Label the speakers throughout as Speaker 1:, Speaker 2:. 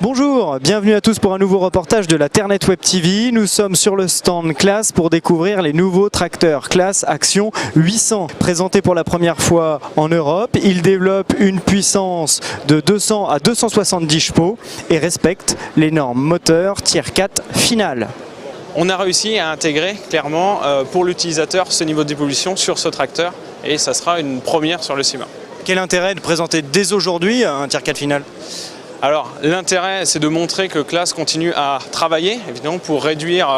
Speaker 1: Bonjour, bienvenue à tous pour un nouveau reportage de la Ternet Web TV. Nous sommes sur le stand Claas pour découvrir les nouveaux tracteurs Claas Action 800. Présentés pour la première fois en Europe, ils développent une puissance de 200 à 270 chevaux et respectent les normes moteurs Tier 4 finales.
Speaker 2: On a réussi à intégrer clairement pour l'utilisateur ce niveau d'évolution sur ce tracteur et ça sera une première sur le CIMA.
Speaker 1: Quel intérêt de présenter dès aujourd'hui un Tier 4 final ?
Speaker 2: Alors l'intérêt c'est de montrer que Claas continue à travailler évidemment pour réduire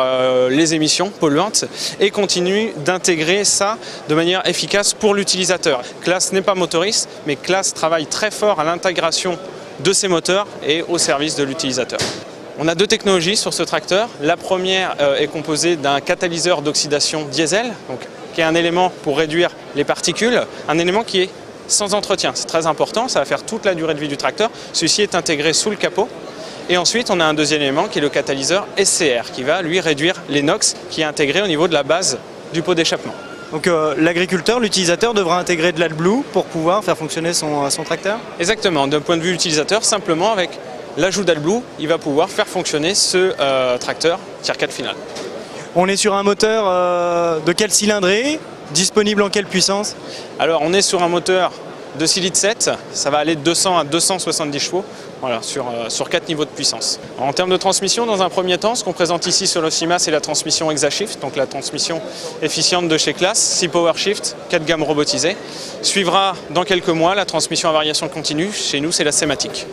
Speaker 2: les émissions polluantes et continue d'intégrer ça de manière efficace pour l'utilisateur. Claas n'est pas motoriste mais Claas travaille très fort à l'intégration de ces moteurs et au service de l'utilisateur. On a deux technologies sur ce tracteur. La première est composée d'un catalyseur d'oxydation diesel, qui est un élément pour réduire les particules, un élément qui est sans entretien. C'est très important, ça va faire toute la durée de vie du tracteur. Celui-ci est intégré sous le capot. Et ensuite, on a un deuxième élément qui est le catalyseur SCR, qui va lui réduire les NOx, qui est intégré au niveau de la base du pot d'échappement.
Speaker 1: Donc l'agriculteur, l'utilisateur devra intégrer de l'AdBlue pour pouvoir faire fonctionner son tracteur ?
Speaker 2: Exactement, d'un point de vue utilisateur, simplement avec l'ajout d'AdBlue, il va pouvoir faire fonctionner ce tracteur Tier 4 final.
Speaker 1: On est sur un moteur de quelle cylindrée ? Disponible en quelle puissance?
Speaker 2: Alors on est sur un moteur de 6 litres 7, ça va aller de 200 à 270 chevaux voilà, sur 4 niveaux de puissance. En termes de transmission, dans un premier temps, ce qu'on présente ici sur le CIMA, c'est la transmission ExaShift, donc la transmission efficiente de chez Claas, 6 PowerShift, 4 gammes robotisées. Suivra dans quelques mois la transmission à variation continue, chez nous c'est la Sematic.